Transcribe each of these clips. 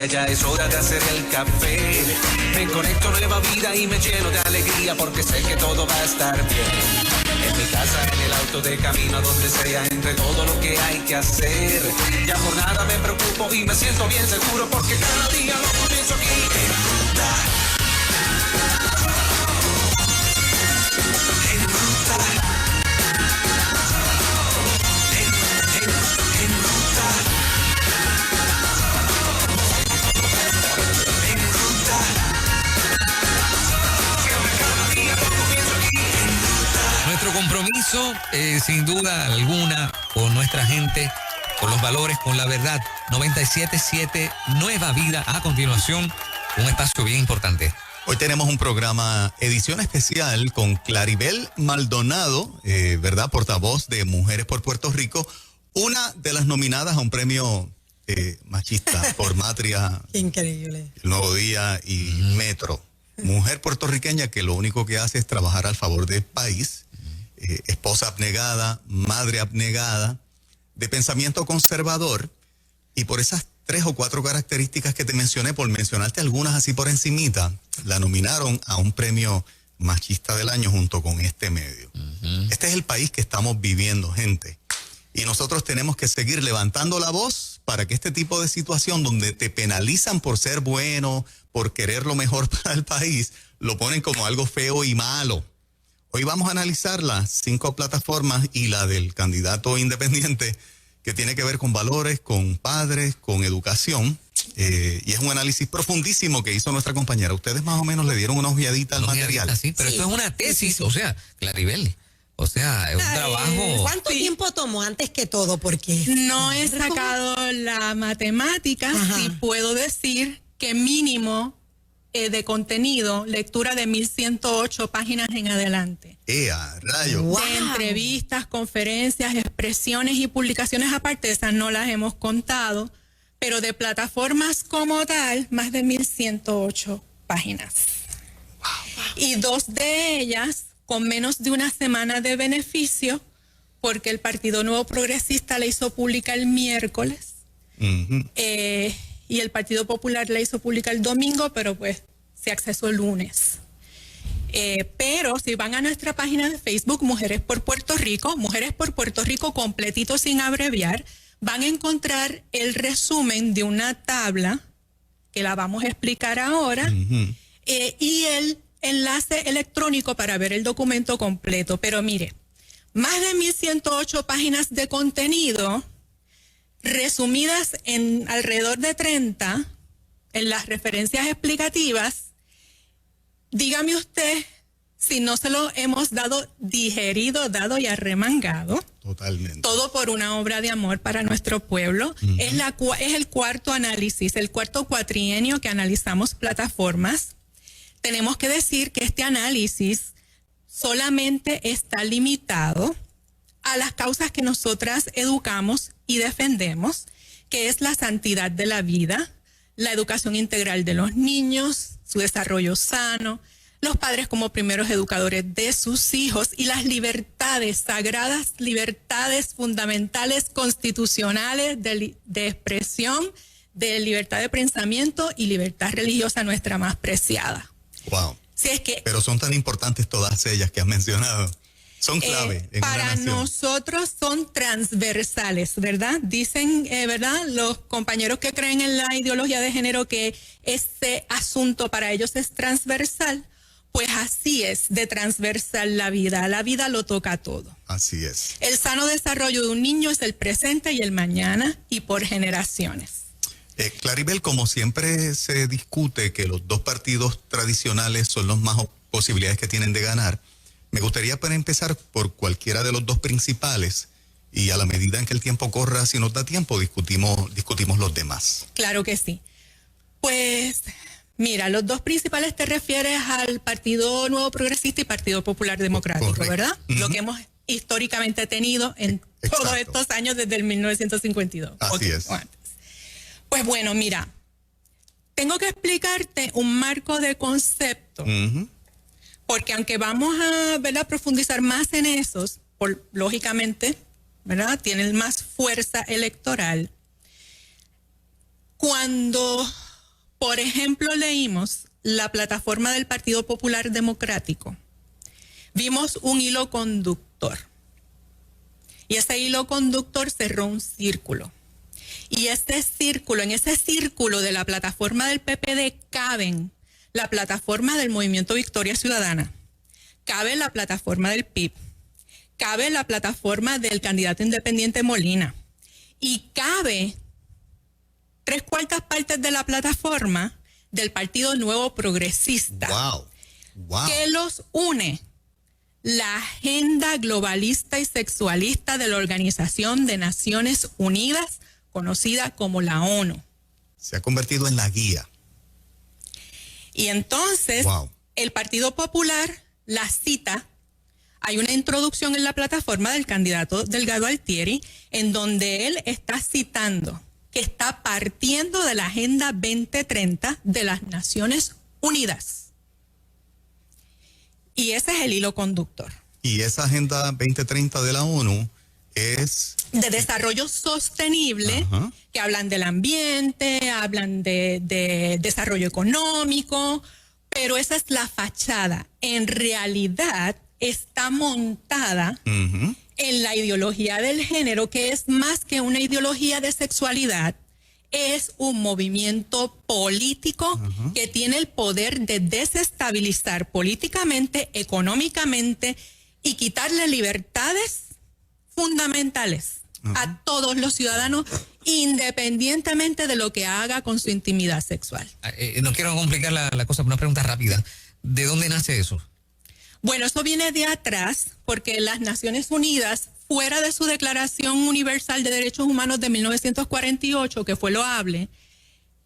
Ya es hora de hacer el café. Me conecto a Nueva Vida y me lleno de alegría porque sé que todo va a estar bien. En mi casa, en el auto, de camino a donde sea, entre todo lo que hay que hacer. Ya por nada me preocupo y me siento bien seguro porque cada día lo comienzo aquí en Ruta. En Ruta. En Ruta. Nuestro compromiso, sin duda alguna, con nuestra gente, con los valores, con la verdad. 97.7 Nueva Vida. A continuación, un espacio bien importante. Hoy tenemos un programa, edición especial con Claribel Maldonado, ¿verdad? Portavoz de Mujeres por Puerto Rico, una de las nominadas a un premio machista por Matria. Increíble. El Nuevo Día y Metro. Mujer puertorriqueña que lo único que hace es trabajar al favor del país. Esposa abnegada, madre abnegada, de pensamiento conservador, y por esas 3 o 4 características que te mencioné, por mencionarte algunas así por encimita, la nominaron a un premio machista del año junto con este medio. Este es el país que estamos viviendo, gente, y nosotros tenemos que seguir levantando la voz para que este tipo de situación donde te penalizan por ser bueno, por querer lo mejor para el país, lo ponen como algo feo y malo. Hoy vamos a analizar las 5 plataformas y la del candidato independiente que tiene que ver con valores, con padres, con educación. Y es un análisis profundísimo que hizo nuestra compañera. Ustedes más o menos le dieron una ojeadita al material. Sí, pero esto es una tesis, o sea, Claribel. O sea, es un trabajo. ¿Cuánto tiempo tomó antes que todo? Porque no he sacado la matemática. Sí puedo decir que mínimo de contenido, lectura de 1108 páginas en adelante. ¡Rayo! Wow. De entrevistas, conferencias, expresiones y publicaciones aparte, esas no las hemos contado, pero de plataformas como tal, más de 1108 páginas. Wow. Y 2 de ellas con menos de una semana de beneficio, porque el Partido Nuevo Progresista la hizo pública el miércoles. Y el Partido Popular la hizo pública el domingo, pero pues se accesó el lunes. Pero si van a nuestra página de Facebook, Mujeres por Puerto Rico completito sin abreviar, van a encontrar el resumen de una tabla, que la vamos a explicar ahora, y el enlace electrónico para ver el documento completo. Pero mire, más de 1108 páginas de contenido, resumidas en alrededor de 30, en las referencias explicativas. Dígame usted si no se lo hemos dado digerido, dado y arremangado. Totalmente. Todo por una obra de amor para nuestro pueblo. Es el cuarto análisis, el cuarto cuatrienio que analizamos plataformas. Tenemos que decir que este análisis solamente está limitado a las causas que nosotras educamos y defendemos, que es la santidad de la vida, la educación integral de los niños, su desarrollo sano, los padres como primeros educadores de sus hijos y las libertades, sagradas libertades fundamentales constitucionales de expresión, de libertad de pensamiento y libertad religiosa, nuestra más preciada. Wow. Si es que, pero son tan importantes todas ellas que has mencionado. Son clave en para una nación. nosotros son transversales, ¿verdad? Dicen, ¿verdad? Los compañeros que creen en la ideología de género que este asunto para ellos es transversal. Pues así es de transversal la vida. La vida lo toca todo. Así es. El sano desarrollo de un niño es el presente y el mañana y por generaciones. Claribel, como siempre se discute que los 2 partidos tradicionales son los más posibilidades que tienen de ganar, me gustaría para empezar por cualquiera de los 2 principales y a la medida en que el tiempo corra, si nos da tiempo, discutimos los demás. Claro que sí. Pues mira, los 2 principales te refieres al Partido Nuevo Progresista y Partido Popular Democrático, correcto, ¿verdad? Lo que hemos históricamente tenido en todos estos años desde el 1952. Así es. Pues bueno, mira, tengo que explicarte un marco de concepto, porque aunque vamos a, ¿verdad?, profundizar más en esos, lógicamente, ¿verdad?, tienen más fuerza electoral. Cuando Por ejemplo, leímos la plataforma del Partido Popular Democrático. Vimos un hilo conductor. Y ese hilo conductor cerró un círculo. Y este círculo, en ese círculo de la plataforma del PPD caben la plataforma del Movimiento Victoria Ciudadana, cabe la plataforma del PIB, cabe la plataforma del candidato independiente Molina y cabe 3/4 partes de la plataforma del Partido Nuevo Progresista. Wow. ¿Qué los une? La agenda globalista y sexualista de la Organización de Naciones Unidas, conocida como la ONU. Se ha convertido en la guía. Y entonces, el Partido Popular la cita. Hay una introducción en la plataforma del candidato Delgado Altieri, en donde él está citando que está partiendo de la Agenda 2030 de las Naciones Unidas. Y ese es el hilo conductor. Y esa Agenda 2030 de la ONU es de desarrollo sostenible, que hablan del ambiente, hablan de desarrollo económico, pero esa es la fachada. En realidad está montada en la ideología del género, que es más que una ideología de sexualidad, es un movimiento político que tiene el poder de desestabilizar políticamente, económicamente y quitarle libertades fundamentales a todos los ciudadanos, independientemente de lo que haga con su intimidad sexual. No quiero complicar la cosa, pero una pregunta rápida. ¿De dónde nace eso? Bueno, eso viene de atrás, porque las Naciones Unidas, fuera de su Declaración Universal de Derechos Humanos de 1948, que fue loable,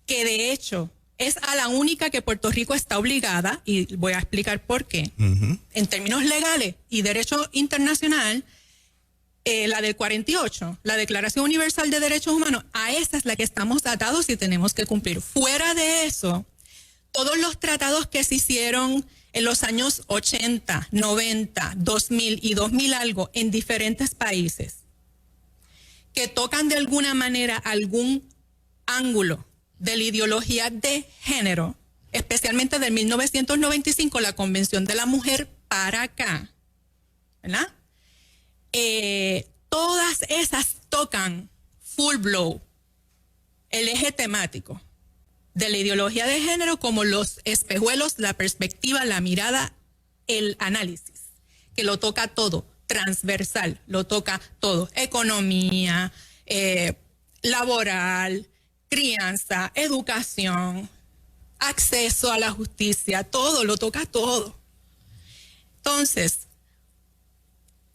que de hecho es a la única que Puerto Rico está obligada, y voy a explicar por qué, en términos legales y derecho internacional, la del 48, la Declaración Universal de Derechos Humanos, a esa es la que estamos atados y tenemos que cumplir. Fuera de eso, todos los tratados que se hicieron en los años 80, 90, 2000 y 2000 algo en diferentes países, que tocan de alguna manera algún ángulo de la ideología de género, especialmente de 1995, la Convención de la Mujer para acá, ¿verdad? Todas esas tocan full blow el eje temático de la ideología de género, como los espejuelos, la perspectiva, la mirada, el análisis, que lo toca todo, transversal, lo toca todo, economía, laboral, crianza, educación, acceso a la justicia, todo, lo toca todo. Entonces,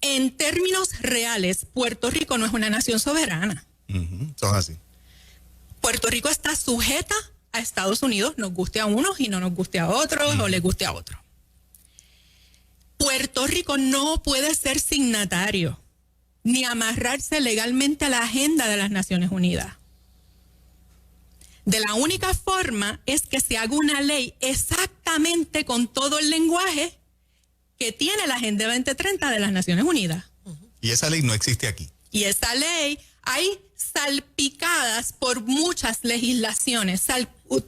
en términos reales, Puerto Rico no es una nación soberana. Son así. Puerto Rico está sujeta a Estados Unidos, nos guste a unos y no nos guste a otros, o les guste a otros. Puerto Rico no puede ser signatario ni amarrarse legalmente a la agenda de las Naciones Unidas. De la única forma es que se haga una ley exactamente con todo el lenguaje que tiene la Agenda 2030 de las Naciones Unidas. Y esa ley no existe aquí. Y esa ley hay salpicadas por muchas legislaciones.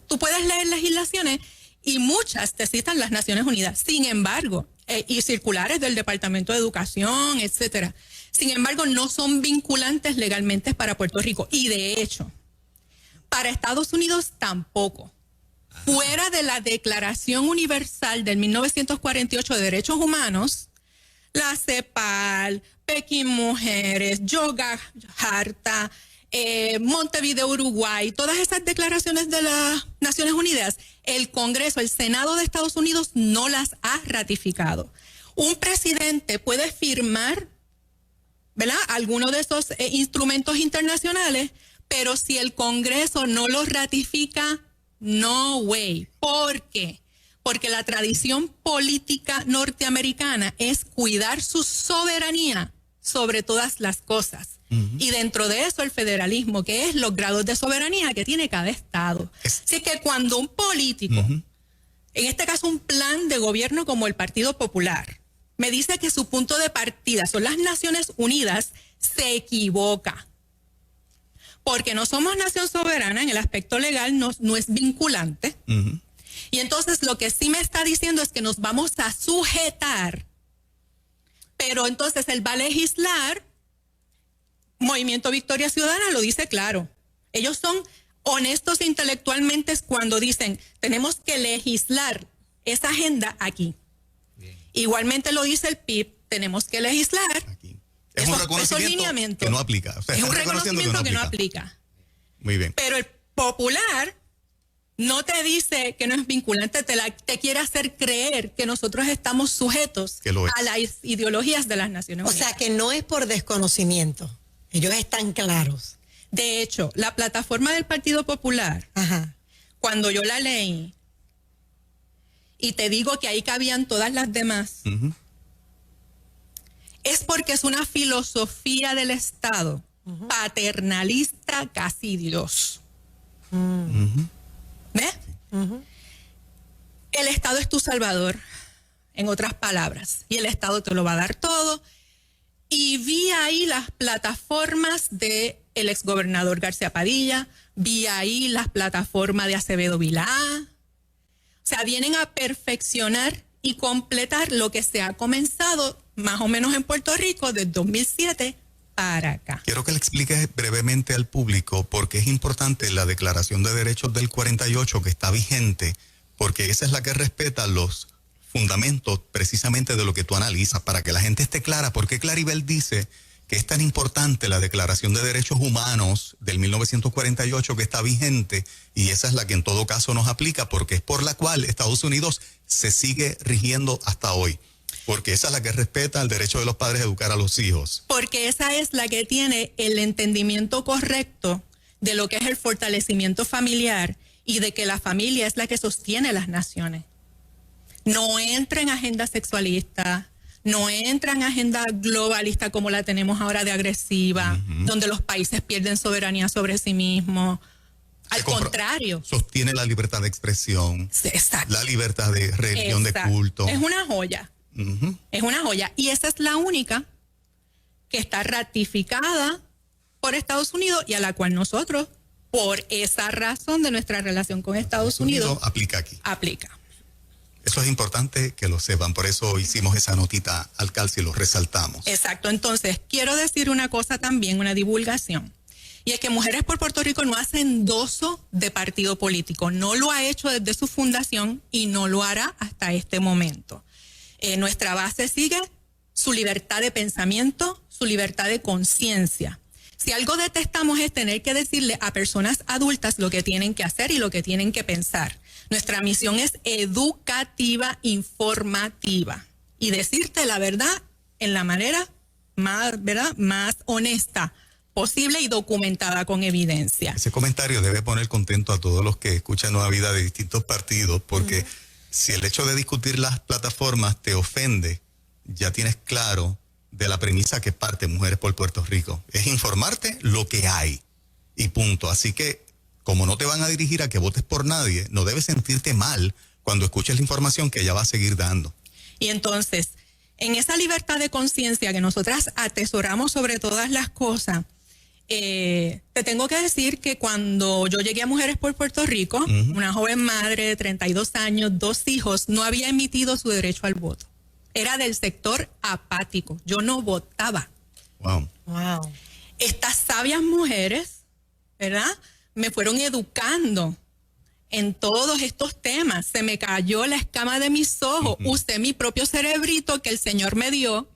Tú puedes leer legislaciones y muchas te citan las Naciones Unidas. Sin embargo, y circulares del Departamento de Educación, etcétera. Sin embargo, no son vinculantes legalmente para Puerto Rico. Y de hecho, para Estados Unidos tampoco. Fuera de la Declaración Universal del 1948 de Derechos Humanos, la CEPAL, Pekín Mujeres, Yogyakarta, Montevideo, Uruguay, todas esas declaraciones de las Naciones Unidas, el Congreso, el Senado de Estados Unidos no las ha ratificado. Un presidente puede firmar, ¿verdad?, alguno de esos instrumentos internacionales, pero si el Congreso no los ratifica, no way. ¿Por qué? Porque la tradición política norteamericana es cuidar su soberanía sobre todas las cosas. Y dentro de eso el federalismo, que es los grados de soberanía que tiene cada estado. Así que cuando un político, en este caso un plan de gobierno como el Partido Popular, me dice que su punto de partida son las Naciones Unidas, se equivoca. porque no somos nación soberana, en el aspecto legal no es vinculante. Ujú. Y entonces lo que sí me está diciendo es que nos vamos a sujetar, pero entonces él va a legislar. Movimiento Victoria Ciudadana lo dice claro. Ellos son honestos intelectualmente cuando dicen, tenemos que legislar esa agenda aquí. Igualmente lo dice el PIB, tenemos que legislar Aquí. Es un reconocimiento lineamientos. que no aplica. O sea, Es un están reconociendo reconocimiento que no aplica. Muy bien. Pero el popular no te dice que no es vinculante, te quiere hacer creer que nosotros estamos sujetos Que lo es. a las ideologías de las Naciones O Unidas. sea que no es por desconocimiento. Ellos están claros. De hecho, la plataforma del Partido Popular, Ajá. cuando yo la leí, y te digo que ahí cabían todas las demás, Ujú. es porque es una filosofía del Estado, paternalista, casi Dios. ¿Ves? El Estado es tu salvador, en otras palabras, y el Estado te lo va a dar todo. Y vi ahí las plataformas de el exgobernador García Padilla, vi ahí las plataformas de Acevedo Vilá. O sea, vienen a perfeccionar y completar lo que se ha comenzado más o menos en Puerto Rico desde 2007 para acá. Quiero que le expliques brevemente al público por qué es importante la Declaración de Derechos del 48 que está vigente, porque esa es la que respeta los fundamentos precisamente de lo que tú analizas, para que la gente esté clara. ¿Por qué Claribel dice que es tan importante la Declaración de Derechos Humanos del 1948 que está vigente? Y esa es la que en todo caso nos aplica, porque es por la cual Estados Unidos se sigue rigiendo hasta hoy. Porque esa es la que respeta el derecho de los padres a educar a los hijos. Porque esa es la que tiene el entendimiento correcto de lo que es el fortalecimiento familiar y de que la familia es la que sostiene las naciones. No entra en agenda sexualista, no entra en agenda globalista como la tenemos ahora de agresiva, donde los países pierden soberanía sobre sí mismos. Al contrario. Sostiene la libertad de expresión, Exacto. la libertad de religión, Exacto. de culto. Es una joya. Ujú. Es una joya. Y esa es la única que está ratificada por Estados Unidos y a la cual nosotros, por esa razón de nuestra relación con Estados Unidos, aplica aquí. aplica. Eso es importante que lo sepan, por eso hicimos esa notita al calce y lo resaltamos. Exacto. Entonces, quiero decir una cosa también, una divulgación. Y es que Mujeres por Puerto Rico no hace endoso de partido político. No lo ha hecho desde su fundación y no lo hará hasta este momento. Nuestra base sigue su libertad de pensamiento, su libertad de conciencia. Si algo detestamos es tener que decirle a personas adultas lo que tienen que hacer y lo que tienen que pensar. Nuestra misión es educativa, informativa y decirte la verdad en la manera más honesta posible y documentada con evidencia. Ese comentario debe poner contento a todos los que escuchan Nueva Vida de distintos partidos, porque si el hecho de discutir las plataformas te ofende, ya tienes claro de la premisa que parte Mujeres por Puerto Rico. Es informarte lo que hay y punto. Así que, como no te van a dirigir a que votes por nadie, no debes sentirte mal cuando escuches la información que ella va a seguir dando. Y entonces, en esa libertad de conciencia que nosotras atesoramos sobre todas las cosas, te tengo que decir que cuando yo llegué a Mujeres por Puerto Rico, una joven madre de 32 años, 2 hijos, no había emitido su derecho al voto. Era del sector apático. Yo no votaba. Wow. Wow. Estas sabias mujeres, ¿verdad?, me fueron educando en todos estos temas. Se me cayó la escama de mis ojos. Usé mi propio cerebrito que el Señor me dio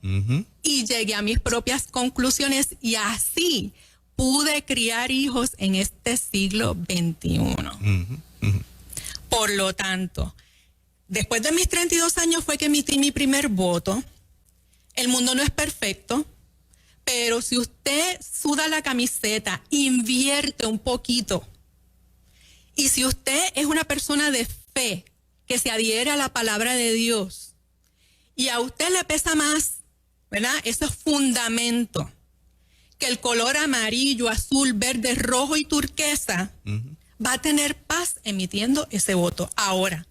y llegué a mis propias conclusiones y así pude criar hijos en este siglo XXI. Por lo tanto, después de mis 32 años fue que emití mi primer voto. El mundo no es perfecto, pero si usted suda la camiseta, invierte un poquito, y si usted es una persona de fe que se adhiere a la palabra de Dios, y a usted le pesa más, ¿verdad?, esos fundamentos, que el color amarillo, azul, verde, rojo y turquesa, va a tener paz emitiendo ese voto. Ahora,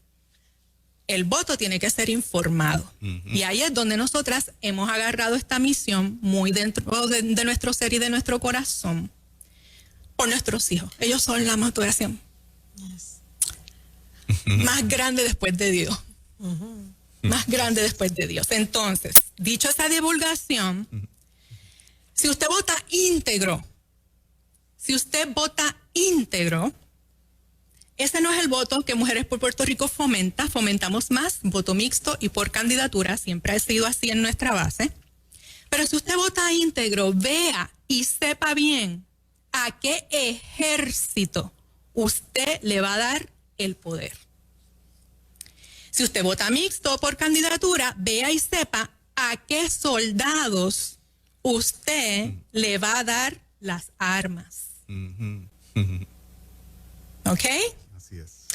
el voto tiene que ser informado. Y ahí es donde nosotras hemos agarrado esta misión muy dentro de nuestro ser y de nuestro corazón. por nuestros hijos. Ellos son la motivación más grande después de Dios. Más grande después de Dios. Entonces, dicho esa divulgación, si usted vota íntegro, ese no es el voto que Mujeres por Puerto Rico fomenta. Fomentamos más voto mixto y por candidatura. Siempre ha sido así en nuestra base. Pero si usted vota íntegro, vea y sepa bien a qué ejército usted le va a dar el poder. Si usted vota mixto por candidatura, vea y sepa a qué soldados usted le va a dar las armas. ¿Ok? Así es.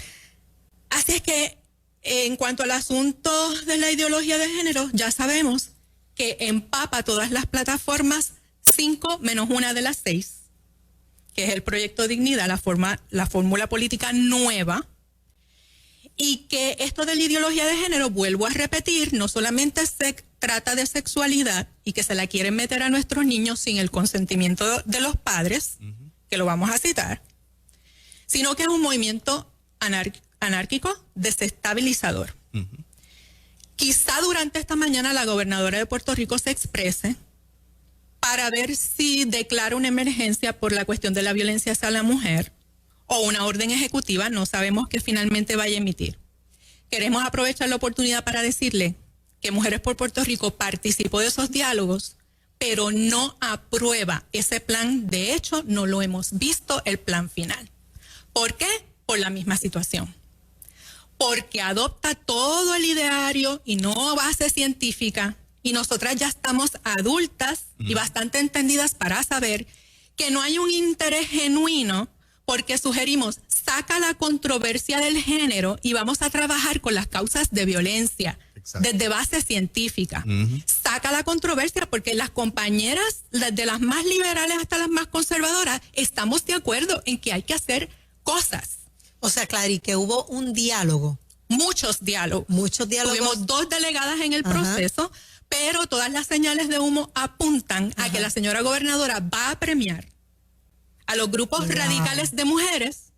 Así es que en cuanto al asunto de la ideología de género, ya sabemos que empapa todas las plataformas 5 menos una de las 6, que es el Proyecto Dignidad, la fórmula política nueva, y que esto de la ideología de género, vuelvo a repetir, no solamente se trata de sexualidad y que se la quieren meter a nuestros niños sin el consentimiento de los padres, que lo vamos a citar, sino que es un movimiento anárquico desestabilizador. Quizá durante esta mañana la gobernadora de Puerto Rico se exprese para ver si declara una emergencia por la cuestión de la violencia hacia la mujer o una orden ejecutiva. No sabemos qué finalmente vaya a emitir. Queremos aprovechar la oportunidad para decirle que Mujeres por Puerto Rico participó de esos diálogos, pero no aprueba ese plan. De hecho, no lo hemos visto el plan final. ¿Por qué? Por la misma situación. Porque adopta todo el ideario y no base científica, y nosotras ya estamos adultas y bastante entendidas para saber que no hay un interés genuino, porque sugerimos, saca la controversia del género y vamos a trabajar con las causas de violencia. Exacto. Desde base científica. Saca la controversia, porque las compañeras, desde las más liberales hasta las más conservadoras, estamos de acuerdo en que hay que hacer cosas. O sea, Clary, que hubo un diálogo. Muchos diálogos. Tuvimos 2 delegadas en el proceso, pero todas las señales de humo apuntan a que la señora gobernadora va a premiar a los grupos radicales de mujeres.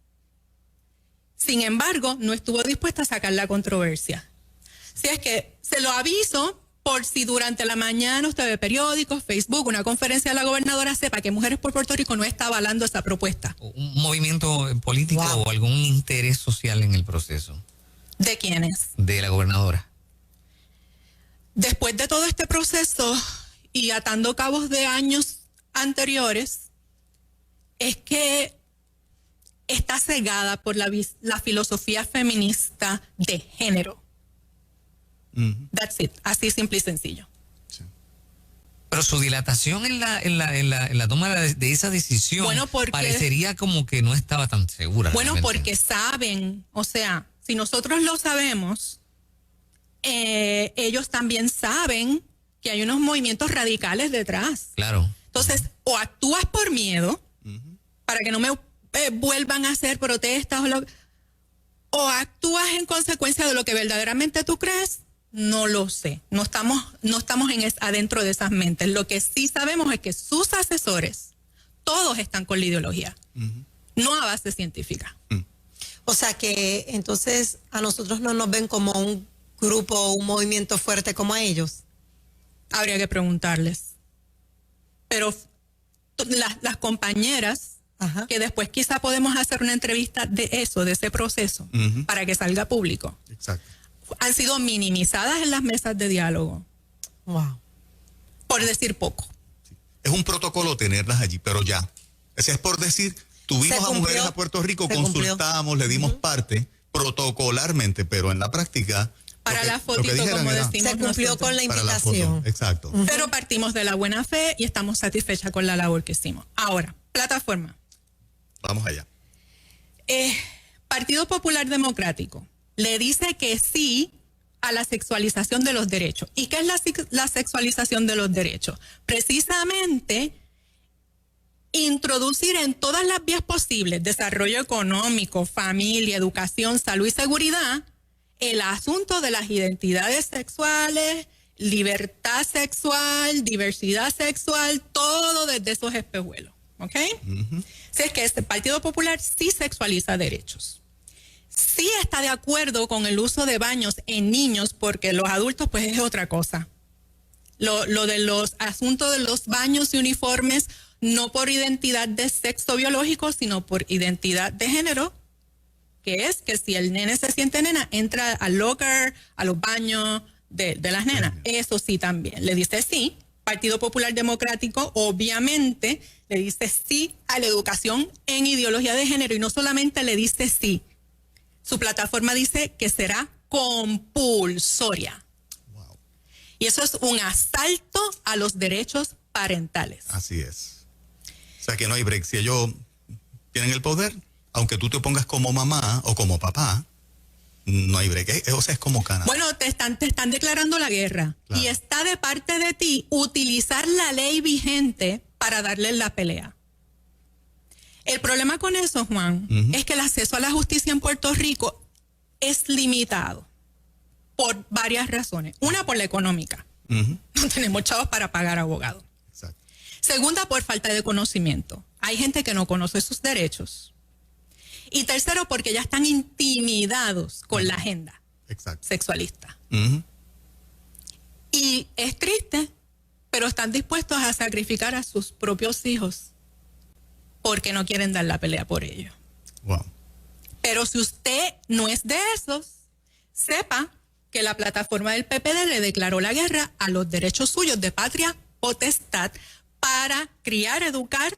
Sin embargo, no estuvo dispuesta a sacar la controversia. Si es que se lo aviso por si durante la mañana usted ve periódicos, Facebook, una conferencia de la gobernadora, sepa que Mujeres por Puerto Rico no está avalando esa propuesta. ¿Un movimiento político o algún interés social en el proceso? ¿De quiénes? De la gobernadora. Después de todo este proceso y atando cabos de años anteriores, es que está cegada por la filosofía feminista de género. That's it, así simple y sencillo. Sí. Pero su dilatación en la toma de esa decisión, bueno, parecería como que no estaba tan segura. Bueno, realmente. Porque saben, o sea, si nosotros lo sabemos, ellos también saben que hay unos movimientos radicales detrás. Claro. Entonces, o actúas por miedo, para que no me vuelvan a hacer protestas, o actúas en consecuencia de lo que verdaderamente tú crees. No lo sé. No estamos adentro de esas mentes. Lo que sí sabemos es que sus asesores, todos están con la ideología, no a base científica. O sea que entonces a nosotros no nos ven como un grupo, un movimiento fuerte como a ellos. Habría que preguntarles. Pero las compañeras, que después quizá podemos hacer una entrevista de eso, de ese proceso, para que salga público. Exacto. Han sido minimizadas en las mesas de diálogo. Wow. Por decir poco. Sí. Es un protocolo tenerlas allí, pero ya. Ese es por decir, tuvimos a Mujeres a Puerto Rico, consultamos, le dimos parte protocolarmente, pero en la práctica... Para la fotito, como decimos. Se cumplió con la invitación. Para la foto, exacto. Pero partimos de la buena fe y estamos satisfechas con la labor que hicimos. Ahora, plataforma. Vamos allá. Partido Popular Democrático le dice que sí a la sexualización de los derechos. ¿Y qué es la sexualización de los derechos? Precisamente introducir en todas las vías posibles, desarrollo económico, familia, educación, salud y seguridad, el asunto de las identidades sexuales, libertad sexual, diversidad sexual, todo desde esos espejuelos. ¿Ok? Si es que este Partido Popular sí sexualiza derechos. Sí está de acuerdo con el uso de baños en niños, porque los adultos pues es otra cosa. Lo de los asuntos de los baños y uniformes, no por identidad de sexo biológico, sino por identidad de género, que es que si el nene se siente nena, entra al locker, a los baños de las nenas. Eso sí también. Le dice sí. Partido Popular Democrático obviamente le dice sí a la educación en ideología de género, y no solamente le dice sí. Su plataforma dice que será compulsoria. Wow. Y eso es un asalto a los derechos parentales. Así es. O sea que no hay break. Si ellos tienen el poder, aunque tú te pongas como mamá o como papá, no hay break. O sea, es como Canadá. Bueno, te están declarando la guerra. Claro. Y está de parte de ti utilizar la ley vigente para darle la pelea. El problema con eso, Juan, es que el acceso a la justicia en Puerto Rico es limitado por varias razones. Una, por la económica. No tenemos chavos para pagar abogados. Exacto. Segunda, por falta de conocimiento. Hay gente que no conoce sus derechos. Y tercero, porque ya están intimidados con la agenda Exacto. sexualista. Y es triste, pero están dispuestos a sacrificar a sus propios hijos porque no quieren dar la pelea por ellos. Wow. Pero si usted no es de esos, sepa que la plataforma del PPD le declaró la guerra a los derechos suyos de patria potestad para criar, educar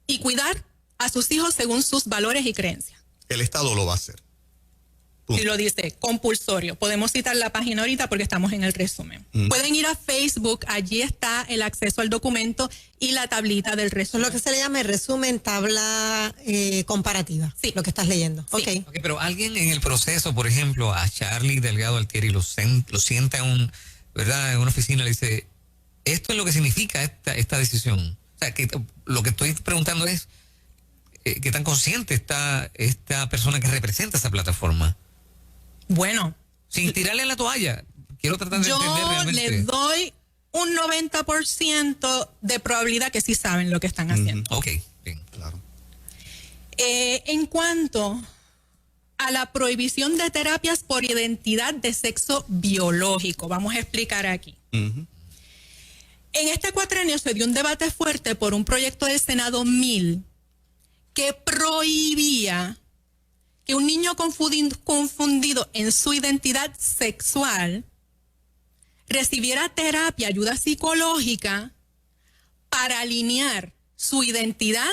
y cuidar a sus hijos según sus valores y creencias. El Estado lo va a hacer. Y lo dice, compulsorio. Podemos citar la página ahorita porque estamos en el resumen. Pueden ir a Facebook, allí está el acceso al documento y la tablita del Eso es resumen. lo que se le llama el resumen, tabla comparativa. Sí. Lo que estás leyendo. Sí. Ok, pero alguien en el proceso, por ejemplo, a Charlie Delgado Altieri lo sienta en ¿verdad? En una oficina y le dice, esto es lo que significa esta decisión. O sea, que lo que estoy preguntando es, ¿qué tan consciente está esta persona que representa esa plataforma? Bueno, Sin tirarle a la toalla. Quiero tratar de entender yo realmente. le doy un 90% de probabilidad que sí saben lo que están haciendo. Ok, bien. Claro. En cuanto a la prohibición de terapias por identidad de sexo biológico, vamos a explicar aquí. En este cuatrenio se dio un debate fuerte por un proyecto del Senado 1000 que prohibía que un niño confundido en su identidad sexual recibiera terapia, ayuda psicológica para alinear su identidad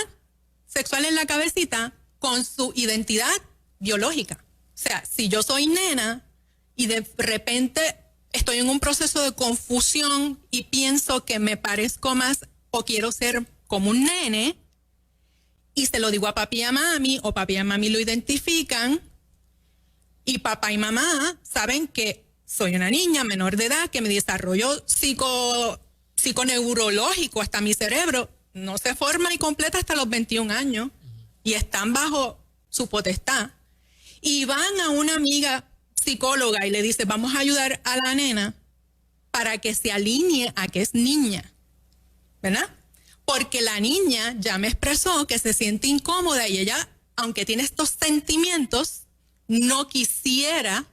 sexual en la cabecita con su identidad biológica. O sea, si yo soy nena y de repente estoy en un proceso de confusión y pienso que me parezco más o quiero ser como un nene, y se lo digo a papi y a mami, o papi y a mami lo identifican, y papá y mamá saben que soy una niña menor de edad, que mi desarrollo psiconeurológico, hasta mi cerebro, no se forma y completa hasta los 21 años, y están bajo su potestad, y van a una amiga psicóloga y le dice, vamos a ayudar a la nena para que se alinee a que es niña, ¿verdad? Porque la niña ya me expresó que se siente incómoda y ella, aunque tiene estos sentimientos, no quisiera,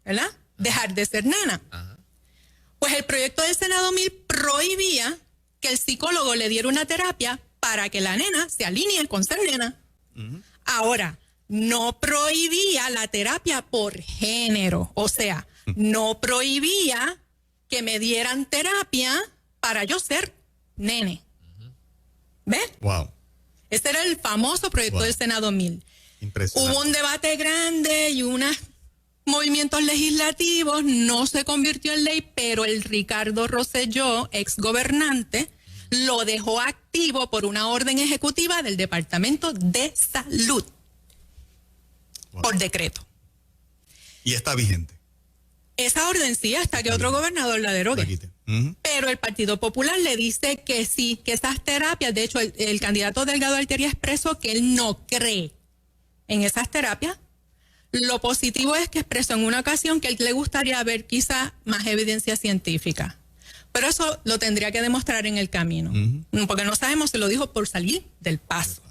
¿verdad?, dejar de ser nena. Pues el proyecto del Senado 1000 prohibía que el psicólogo le diera una terapia para que la nena se alinee con ser nena. Ahora, no prohibía la terapia por género, o sea, no prohibía que me dieran terapia para yo ser nene. ¿Ves? Wow. Ese era el famoso proyecto del Senado 1000. Impresionante. Hubo un debate grande y unos movimientos legislativos, no se convirtió en ley, pero el Ricardo Rosselló, ex gobernante, lo dejó activo por una orden ejecutiva del Departamento de Salud, por decreto. Y está vigente. Esa orden sí, hasta que otro gobernador la derogue. La quite. Pero el Partido Popular le dice que sí, que esas terapias, de hecho el candidato Delgado Altieri expresó que él no cree en esas terapias. Lo positivo es que expresó en una ocasión que a él le gustaría ver quizá más evidencia científica. Pero eso lo tendría que demostrar en el camino. Porque no sabemos si lo dijo por salir del paso.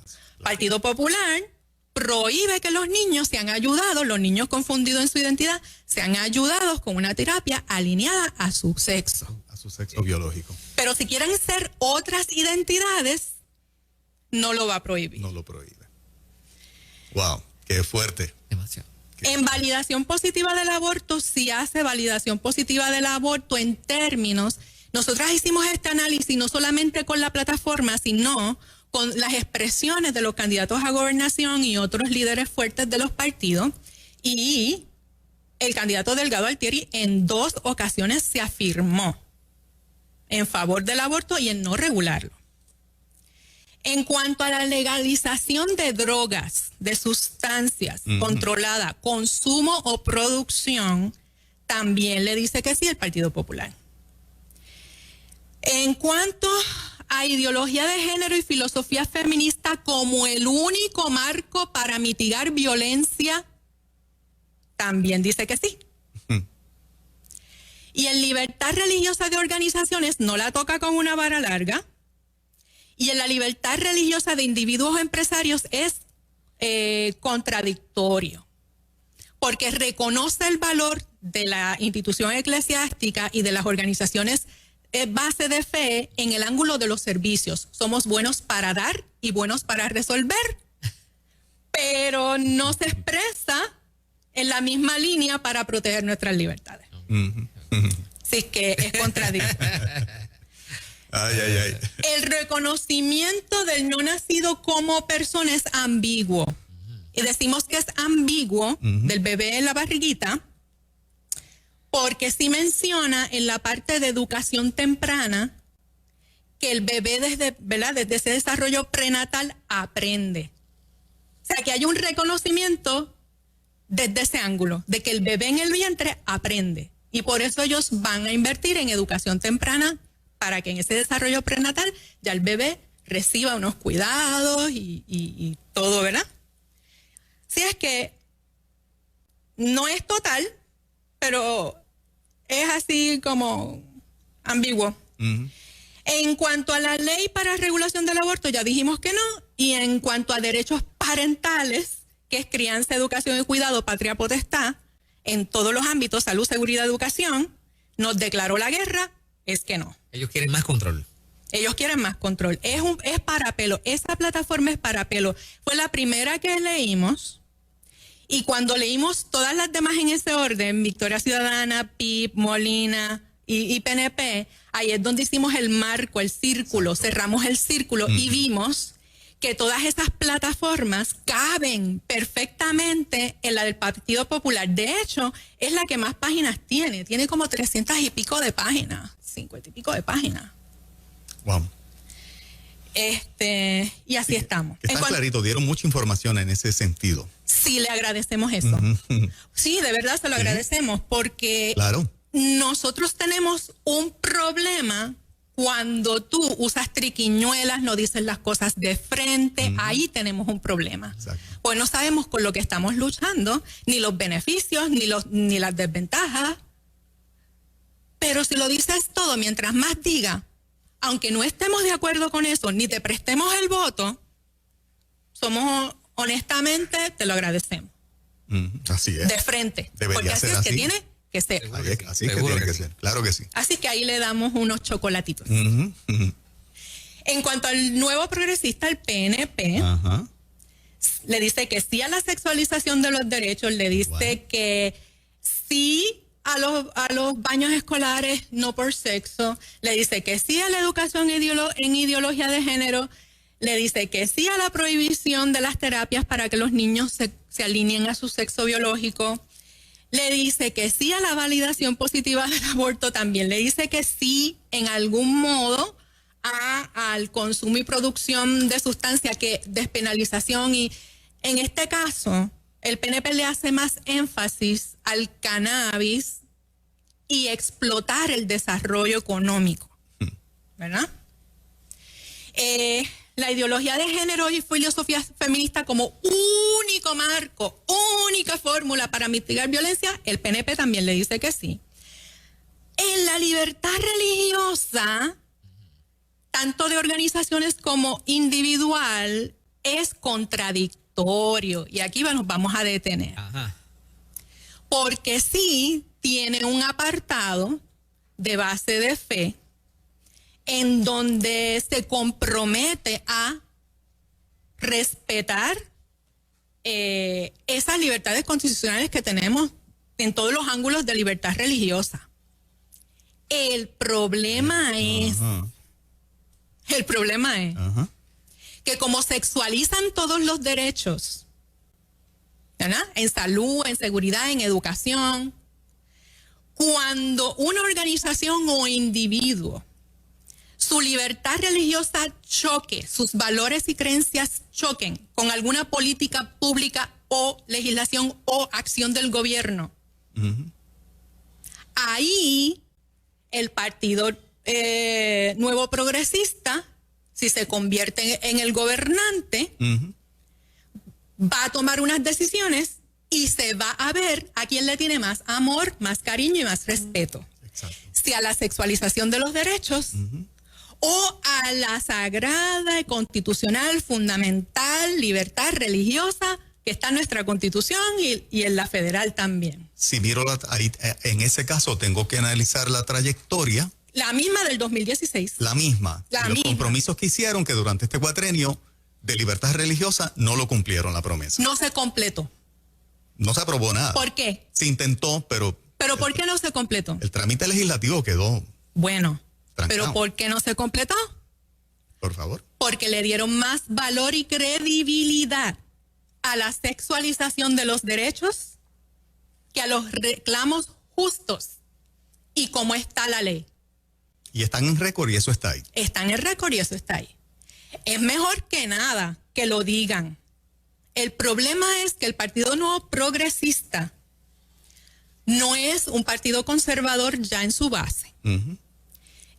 Partido Popular prohíbe que los niños sean ayudados, los niños confundidos en su identidad, sean ayudados con una terapia alineada a su sexo. A su sexo biológico. Pero si quieren ser otras identidades, no lo va a prohibir. No lo prohíbe. Wow, qué fuerte. Demasiado. En validación positiva del aborto, si hace validación positiva del aborto en términos, nosotras hicimos este análisis no solamente con la plataforma, sino con las expresiones de los candidatos a gobernación y otros líderes fuertes de los partidos, y el candidato Delgado Altieri en 2 ocasiones se afirmó en favor del aborto y en no regularlo. En cuanto a la legalización de drogas, de sustancias controladas, consumo o producción, también le dice que sí el Partido Popular. En cuanto a ideología de género y filosofía feminista como el único marco para mitigar violencia, también dice que sí. Y en libertad religiosa de organizaciones no la toca con una vara larga. Y en la libertad religiosa de individuos o empresarios es contradictorio, porque reconoce el valor de la institución eclesiástica y de las organizaciones base de fe en el ángulo de los servicios. Somos buenos para dar y buenos para resolver, pero no se expresa en la misma línea para proteger nuestras libertades. Así que es contradictorio. Ay, ay, ay. El reconocimiento del no nacido como persona es ambiguo. Y decimos que es ambiguo del bebé en la barriguita, porque sí menciona en la parte de educación temprana que el bebé desde ese desarrollo prenatal aprende. O sea, que hay un reconocimiento desde ese ángulo, de que el bebé en el vientre aprende. Y por eso ellos van a invertir en educación temprana, para que en ese desarrollo prenatal ya el bebé reciba unos cuidados y todo, ¿verdad? Si es que no es total, pero es así como ambiguo. En cuanto a la ley para regulación del aborto, ya dijimos que no. Y en cuanto a derechos parentales, que es crianza, educación y cuidado, patria potestad, en todos los ámbitos, salud, seguridad, educación, nos declaró la guerra, es que no. Ellos quieren más control. Ellos quieren más control. Es para pelo. Esa plataforma es para pelo. Fue la primera que leímos. Y cuando leímos todas las demás en ese orden, Victoria Ciudadana, PIP, Molina y PNP, ahí es donde hicimos el marco, el círculo, cerramos el círculo y vimos que todas esas plataformas caben perfectamente en la del Partido Popular. De hecho, es la que más páginas tiene. Tiene como 300 y pico de páginas, 50 y pico de páginas. Wow. Y así estamos. Está clarito, dieron mucha información en ese sentido. Sí, le agradecemos eso. Sí, de verdad se lo agradecemos, porque claro, nosotros tenemos un problema cuando tú usas triquiñuelas, no dices las cosas de frente, ahí tenemos un problema. Exacto. Pues no sabemos con lo que estamos luchando, ni los beneficios, ni las desventajas. Pero si lo dices todo, mientras más diga, aunque no estemos de acuerdo con eso, ni te prestemos el voto, honestamente, te lo agradecemos. Así es. De frente. Debería porque así ser es así. que tiene que ser. Así que tiene que ser. Claro que sí. Así que ahí le damos unos chocolatitos. En cuanto al nuevo progresista, el PNP, le dice que sí a la sexualización de los derechos, le dice que sí a los baños escolares no por sexo, le dice que sí a la educación en ideología de género, le dice que sí a la prohibición de las terapias para que los niños se alineen a su sexo biológico, le dice que sí a la validación positiva del aborto, también le dice que sí en algún modo al consumo y producción de sustancias, que despenalización, y en este caso el PNP le hace más énfasis al cannabis y explotar el desarrollo económico, ¿verdad? La ideología de género y filosofía feminista como único marco, única fórmula para mitigar violencia, el PNP también le dice que sí. En la libertad religiosa, tanto de organizaciones como individual, es contradictorio. Y aquí nos vamos a detener. Ajá. Porque sí tiene un apartado de base de fe en donde se compromete a respetar esas libertades constitucionales que tenemos en todos los ángulos de libertad religiosa. El problema es Ajá. que como sexualizan todos los derechos, ¿verdad? En salud, en seguridad, en educación, cuando una organización o individuo, su libertad religiosa choque, sus valores y creencias choquen con alguna política pública o legislación o acción del gobierno, ahí el Partido Nuevo Progresista, si se convierte en el gobernante, va a tomar unas decisiones y se va a ver a quién le tiene más amor, más cariño y más respeto. Exacto. Si a la sexualización de los derechos o a la sagrada y constitucional, fundamental libertad religiosa que está en nuestra Constitución y en la federal también. Si miro ahí, en ese caso tengo que analizar la trayectoria. La misma del 2016. La misma. La Y los misma. compromisos que hicieron que durante este cuatrenio de libertad religiosa no lo cumplieron la promesa. No se completó. No se aprobó nada. ¿Por qué? Se intentó, pero ¿Pero por qué no se completó? el trámite legislativo quedó. Bueno, Trancado. ¿pero por qué no se completó? Por favor. Porque le dieron más valor y credibilidad a la sexualización de los derechos que a los reclamos justos y cómo está la ley. Y están en récord y eso está ahí. Está en el récord y eso está ahí. Es mejor que nada que lo digan. El problema es que el Partido Nuevo Progresista no es un partido conservador ya en su base.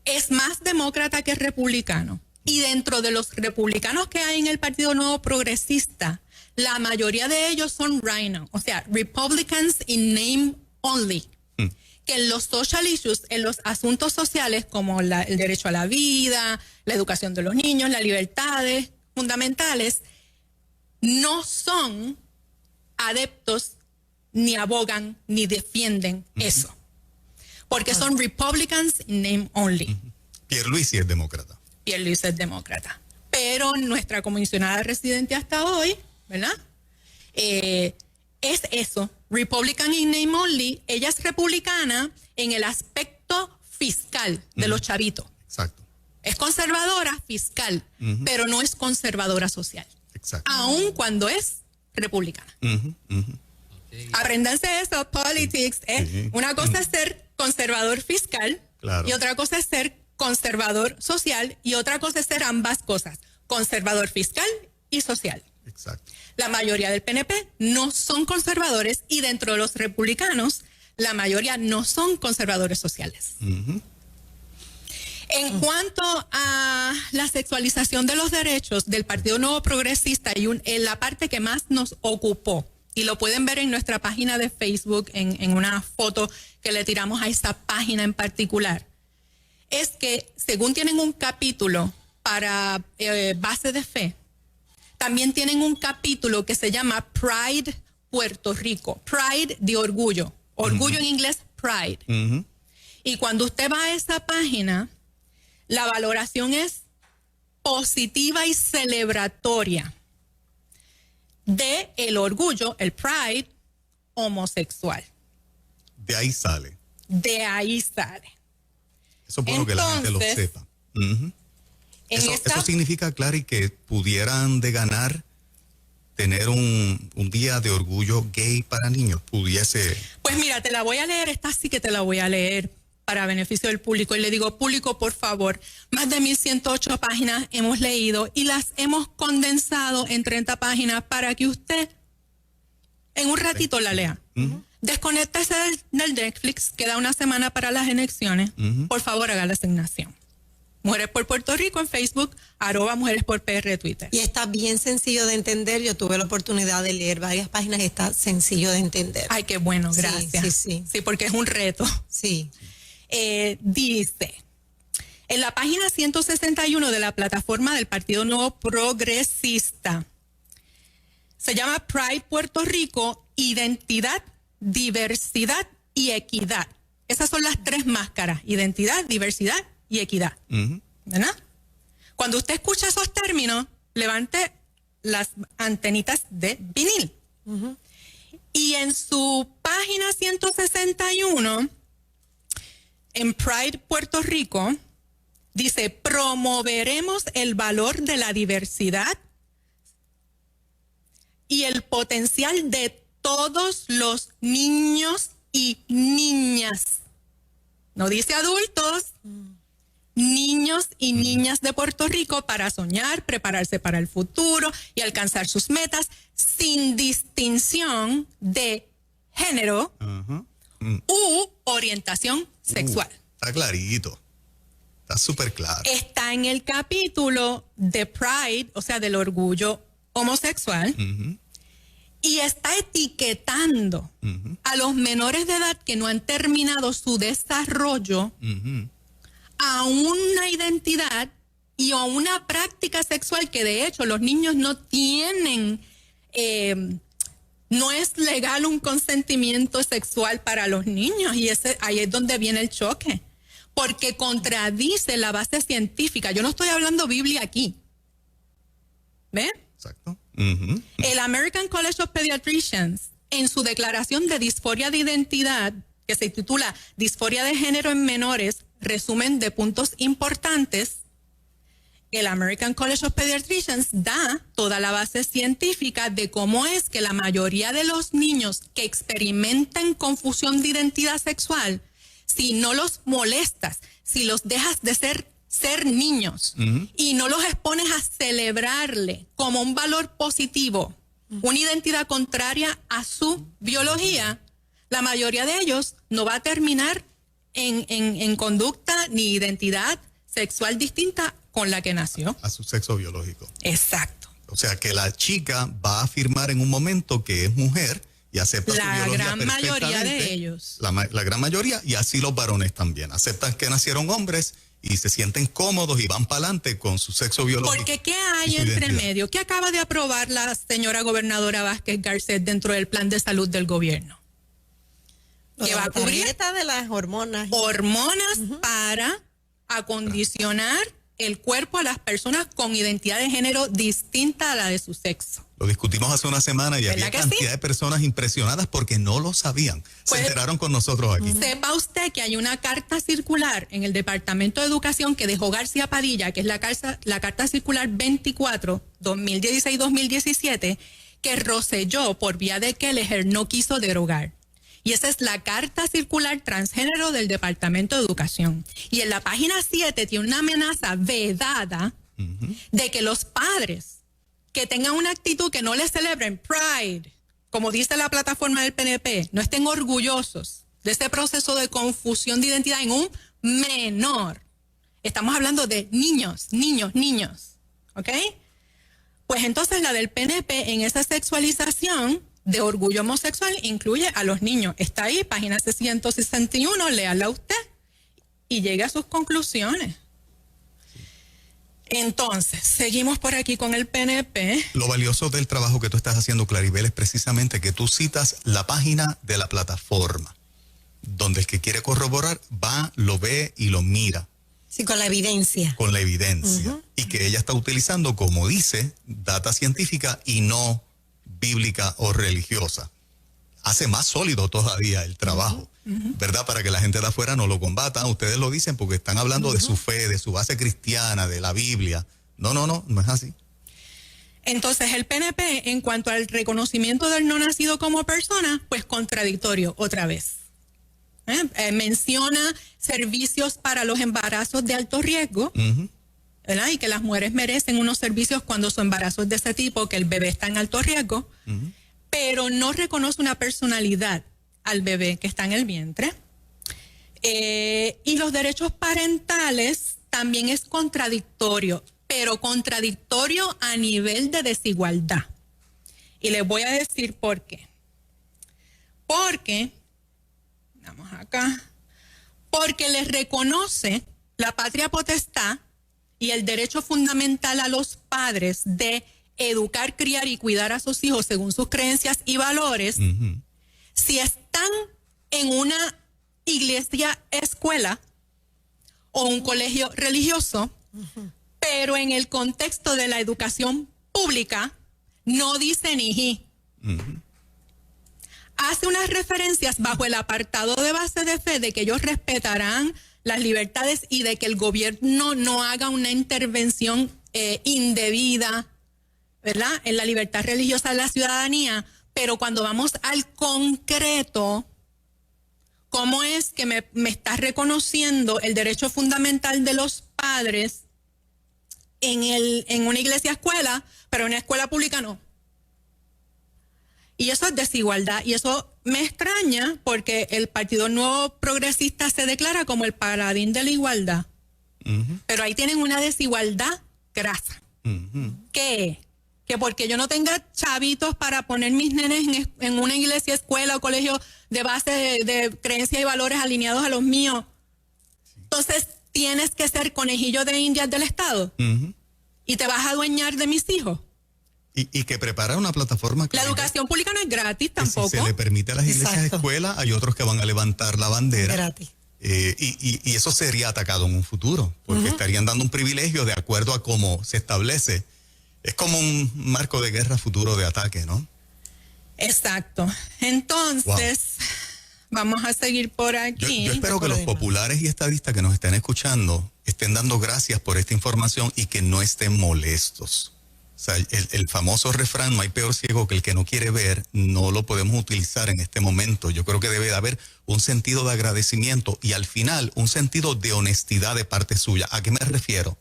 Es más demócrata que republicano. Y dentro de los republicanos que hay en el Partido Nuevo Progresista, la mayoría de ellos son RINO, o sea, Republicans in name only. Que en los social issues, en los asuntos sociales como el derecho a la vida, la educación de los niños, las libertades fundamentales, no son adeptos, ni abogan, ni defienden eso. Porque son Republicans in name only. Pierluisi es demócrata. Pierluisi es demócrata. Pero nuestra comisionada residente hasta hoy, ¿verdad? Es eso, Republican in name only. Ella es republicana en el aspecto fiscal de los chavitos. Exacto. Es conservadora fiscal, pero no es conservadora social. Exacto. Aun cuando es republicana. Apréndanse eso, politics. Sí. Una cosa es ser conservador fiscal, Claro. y otra cosa es ser conservador social, y otra cosa es ser ambas cosas, conservador fiscal y social. Exacto. La mayoría del PNP no son conservadores, y dentro de los republicanos, la mayoría no son conservadores sociales. En cuanto a la sexualización de los derechos del Partido Nuevo Progresista, y en la parte que más nos ocupó, y lo pueden ver en nuestra página de Facebook, en una foto que le tiramos a esa página en particular, es que según tienen un capítulo para base de fe, también tienen un capítulo que se llama Pride Puerto Rico. Pride de orgullo. Orgullo en inglés, Pride. Y cuando usted va a esa página, la valoración es positiva y celebratoria de el orgullo, el Pride homosexual. De ahí sale. De ahí sale. Eso es bueno que la gente lo Entonces, sepa. Eso, esta- eso significa, Clary, que pudieran de ganar tener un día de orgullo gay para niños. Pudiese. Pues mira, te la voy a leer, esta sí que te la voy a leer para beneficio del público. Y le digo, público, por favor, más de 1108 páginas hemos leído y las hemos condensado en 30 páginas para que usted en un ratito la lea. Desconéctese del Netflix, queda una semana para las elecciones. Por favor, haga la asignación. Mujeres por Puerto Rico en Facebook, @Mujeres por PR Twitter. Y está bien sencillo de entender. Yo tuve la oportunidad de leer varias páginas y está sencillo de entender. Ay, qué bueno, Sí, gracias. sí. Sí, porque es un reto. Sí. dice, en la página 161 de la plataforma del Partido Nuevo Progresista, se llama Pride Puerto Rico, Identidad, Diversidad y Equidad. Esas son las tres máscaras: identidad, diversidad y equidad. ¿Verdad? Cuando usted escucha esos términos, levante las antenitas de vinil. Y en su página 161, en Pride Puerto Rico, dice: promoveremos el valor de la diversidad y el potencial de todos los niños y niñas. No dice adultos, niños y niñas de Puerto Rico, para soñar, prepararse para el futuro y alcanzar sus metas sin distinción de género u orientación sexual. Está clarito. Está súper claro. Está en el capítulo de Pride, o sea, del orgullo homosexual, y está etiquetando a los menores de edad que no han terminado su desarrollo a una identidad y a una práctica sexual que, de hecho, los niños no tienen, no es legal un consentimiento sexual para los niños, y ahí es donde viene el choque, porque contradice la base científica. Yo no estoy hablando Biblia aquí. ¿Ven? Exacto. El American College of Pediatricians, en su declaración de disforia de identidad, que se titula Disforia de género en menores, resumen de puntos importantes, el American College of Pediatricians da toda la base científica de cómo es que la mayoría de los niños que experimentan confusión de identidad sexual, si no los molestas, si los dejas de ser niños y no los expones a celebrarle como un valor positivo, una identidad contraria a su biología, la mayoría de ellos no va a terminar en conducta ni identidad sexual distinta con la que nació. A su sexo biológico. Exacto. O sea que la chica va a afirmar en un momento que es mujer y acepta su biología La gran mayoría perfectamente. de ellos. La gran mayoría, y así los varones también. Aceptan que nacieron hombres y se sienten cómodos y van para adelante con su sexo biológico. Porque ¿qué hay entre medio? ¿Qué acaba de aprobar la señora gobernadora Vázquez Garcet dentro del plan de salud del gobierno? Que va a cubrir de las hormonas. Hormonas para acondicionar el cuerpo a las personas con identidad de género distinta a la de su sexo. Lo discutimos hace una semana y había cantidad de personas impresionadas porque no lo sabían. Se enteraron con nosotros aquí. Sepa usted que hay una carta circular en el Departamento de Educación que dejó García Padilla, que es la carta circular 24, 2016-2017, que Rosselló por vía de Kelleher no quiso derogar. Y esa es la carta circular transgénero del Departamento de Educación. Y en la página 7 tiene una amenaza vedada de que los padres que tengan una actitud que no les celebren Pride, como dice la plataforma del PNP, no estén orgullosos de ese proceso de confusión de identidad en un menor. Estamos hablando de niños, ¿ok? Pues entonces la del PNP en esa sexualización de orgullo homosexual incluye a los niños. Está ahí, página 161, léala usted y llegue a sus conclusiones. Entonces, seguimos por aquí con el PNP. Lo valioso del trabajo que tú estás haciendo, Claribel, es precisamente que tú citas la página de la plataforma, donde el que quiere corroborar va, lo ve y lo mira. Sí, con la evidencia. Con la evidencia. Y que ella está utilizando, como dice, data científica y no bíblica o religiosa. Hace más sólido todavía el trabajo, ¿verdad? Para que la gente de afuera no lo combata. Ustedes lo dicen porque están hablando de su fe, de su base cristiana, de la Biblia. No es así. Entonces el PNP, en cuanto al reconocimiento del no nacido como persona, pues contradictorio otra vez. Menciona servicios para los embarazos de alto riesgo, ¿verdad? Y que las mujeres merecen unos servicios cuando su embarazo es de ese tipo, que el bebé está en alto riesgo, pero no reconoce una personalidad al bebé que está en el vientre. Y los derechos parentales también es contradictorio, pero contradictorio a nivel de desigualdad. Y les voy a decir por qué. Porque, vamos acá, porque les reconoce la patria potestad y el derecho fundamental a los padres de educar, criar y cuidar a sus hijos según sus creencias y valores. Si están en una iglesia, escuela o un colegio religioso, pero en el contexto de la educación pública no dice ni hace unas referencias bajo el apartado de base de fe de que ellos respetarán las libertades y de que el gobierno no haga una intervención indebida, ¿verdad?, en la libertad religiosa de la ciudadanía. Pero cuando vamos al concreto, ¿cómo es que me está reconociendo el derecho fundamental de los padres en una iglesia escuela, pero en una escuela pública no? Y eso es desigualdad, y eso me extraña porque el Partido Nuevo Progresista se declara como el paladín de la igualdad. Pero ahí tienen una desigualdad grasa. ¿Qué? Que porque yo no tenga chavitos para poner mis nenes en una iglesia, escuela o colegio de base de creencias y valores alineados a los míos, entonces tienes que ser conejillo de indias del Estado y te vas a adueñar de mis hijos. Y que prepara una plataforma. La educación pública no es gratis tampoco. Si se le permite a las iglesias de escuela, hay otros que van a levantar la bandera. Gratis. Y eso sería atacado en un futuro, porque estarían dando un privilegio de acuerdo a cómo se establece. Es como un marco de guerra futuro de ataque, ¿no? Exacto. Entonces, vamos a seguir por aquí. Yo espero que los populares y estadistas que nos estén escuchando estén dando gracias por esta información y que no estén molestos. O sea, el famoso refrán, no hay peor ciego que el que no quiere ver, no lo podemos utilizar en este momento. Yo creo que debe de haber un sentido de agradecimiento y al final un sentido de honestidad de parte suya. ¿A qué me refiero?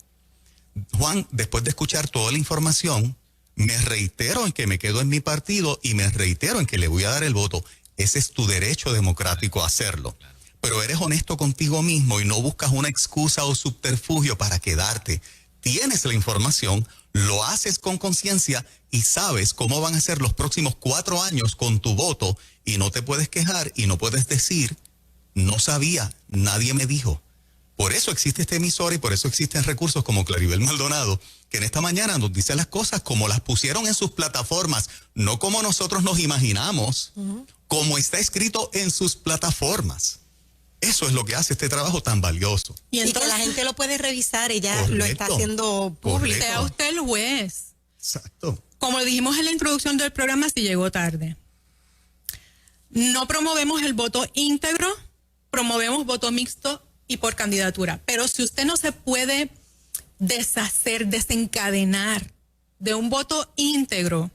Juan, después de escuchar toda la información, me reitero en que me quedo en mi partido y me reitero en que le voy a dar el voto. Ese es tu derecho democrático a hacerlo. Pero eres honesto contigo mismo y no buscas una excusa o subterfugio para quedarte. Tienes la información, lo haces con conciencia y sabes cómo van a ser los próximos 4 años con tu voto y no te puedes quejar y no puedes decir, no sabía, nadie me dijo. Por eso existe esta emisora y por eso existen recursos como Claribel Maldonado, que en esta mañana nos dice las cosas como las pusieron en sus plataformas, no como nosotros nos imaginamos, como está escrito en sus plataformas. Eso es lo que hace este trabajo tan valioso. Y entonces la gente lo puede revisar, ella lo está haciendo público. Sea usted el juez. Exacto. Como dijimos en la introducción del programa, si llegó tarde. No promovemos el voto íntegro, promovemos voto mixto y por candidatura. Pero si usted no se puede desencadenar de un voto íntegro,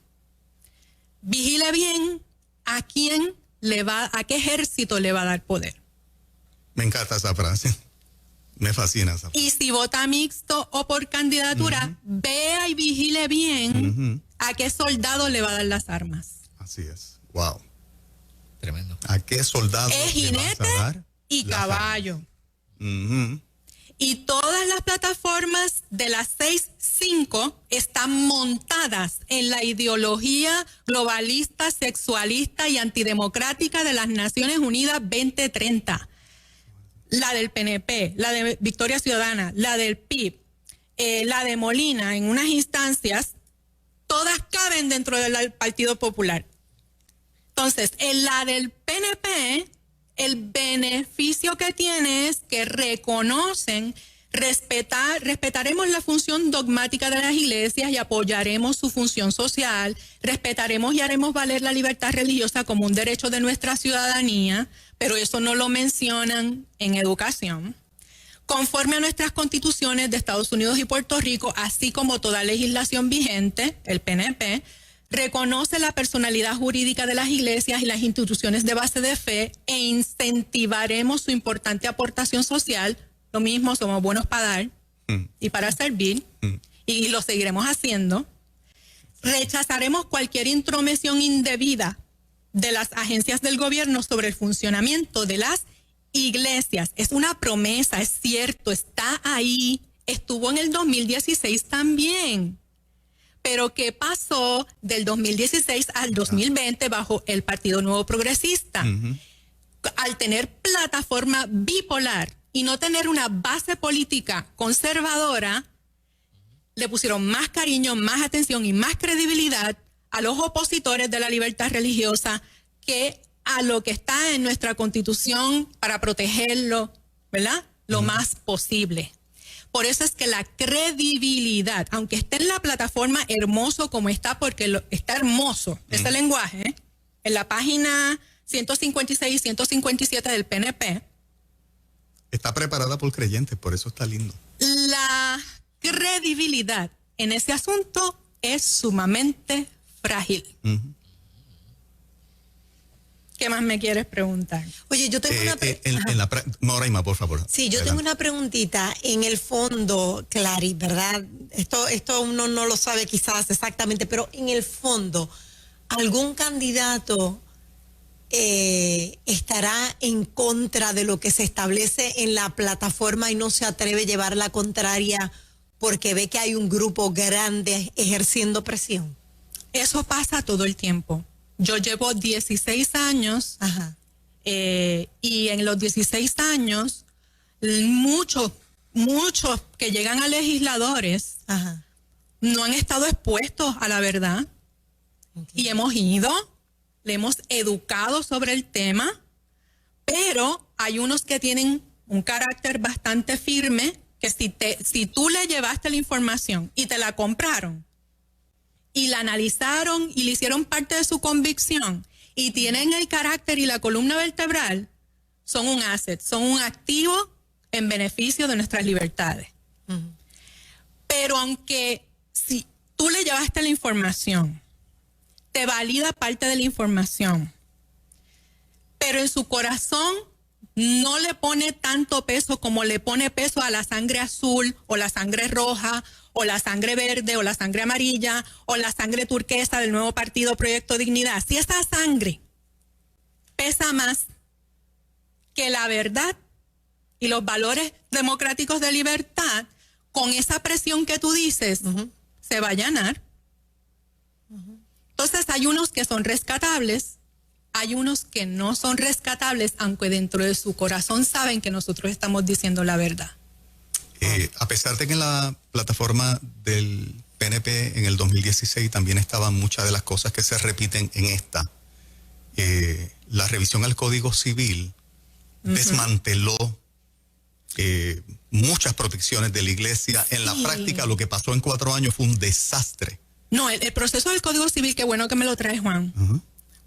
vigile bien a quién a qué ejército le va a dar poder. Me encanta esa frase. Me fascina esa frase. Y si vota mixto o por candidatura, vea y vigile bien a qué soldado le va a dar las armas. Así es. Wow. Tremendo. ¿A qué soldado Es le jinete vas a dar y las caballo. armas? Y todas las plataformas de las 6-5 están montadas en la ideología globalista, sexualista y antidemocrática de las Naciones Unidas 2030. La del PNP, la de Victoria Ciudadana, la del PIB, la de Molina, en unas instancias, todas caben dentro del Partido Popular. Entonces, en la del PNP, el beneficio que tiene es que respetaremos la función dogmática de las iglesias y apoyaremos su función social, respetaremos y haremos valer la libertad religiosa como un derecho de nuestra ciudadanía, pero eso no lo mencionan en educación. Conforme a nuestras constituciones de Estados Unidos y Puerto Rico, así como toda legislación vigente, el PNP reconoce la personalidad jurídica de las iglesias y las instituciones de base de fe e incentivaremos su importante aportación social. Lo mismo, somos buenos para dar y para servir y lo seguiremos haciendo. Rechazaremos cualquier intromisión indebida de las agencias del gobierno sobre el funcionamiento de las iglesias. Es una promesa, es cierto, está ahí, estuvo en el 2016 también. Pero ¿qué pasó del 2016 al 2020 bajo el Partido Nuevo Progresista? al tener plataforma bipolar y no tener una base política conservadora, le pusieron más cariño, más atención y más credibilidad a los opositores de la libertad religiosa que a lo que está en nuestra Constitución para protegerlo, ¿verdad? Lo más posible. Por eso es que la credibilidad, aunque esté en la plataforma hermoso como está, porque está hermoso ese lenguaje, ¿eh? En la página 156 y 157 del PNP. Está preparada por creyentes, por eso está lindo. La credibilidad en ese asunto es sumamente frágil. ¿Qué más me quieres preguntar? Oye, yo tengo una Moraima, por favor. Sí, yo tengo una preguntita. En el fondo, Clary, ¿verdad? Esto uno no lo sabe quizás exactamente, pero en el fondo, ¿algún candidato estará en contra de lo que se establece en la plataforma y no se atreve a llevar la contraria porque ve que hay un grupo grande ejerciendo presión? Eso pasa todo el tiempo. Yo llevo 16 años y en los 16 años muchos que llegan a legisladores no han estado expuestos a la verdad. Y hemos ido, le hemos educado sobre el tema, pero hay unos que tienen un carácter bastante firme que si tú le llevaste la información y te la compraron y la analizaron y le hicieron parte de su convicción y tienen el carácter y la columna vertebral, son un asset, son un activo en beneficio de nuestras libertades. Pero aunque si tú le llevaste la información, te valida parte de la información, pero en su corazón no le pone tanto peso como le pone peso a la sangre azul o la sangre roja o la sangre verde o la sangre amarilla o la sangre turquesa del nuevo partido Proyecto Dignidad. Si esa sangre pesa más que la verdad y los valores democráticos de libertad, con esa presión que tú dices, se va a allanar. Entonces hay unos que son rescatables, hay unos que no son rescatables, aunque dentro de su corazón saben que nosotros estamos diciendo la verdad. A pesar de que en la plataforma del PNP en el 2016 también estaban muchas de las cosas que se repiten en esta, la revisión al Código Civil desmanteló muchas protecciones de la iglesia. En la práctica, lo que pasó en 4 años fue un desastre. No, el proceso del Código Civil, qué bueno que me lo traes, Juan.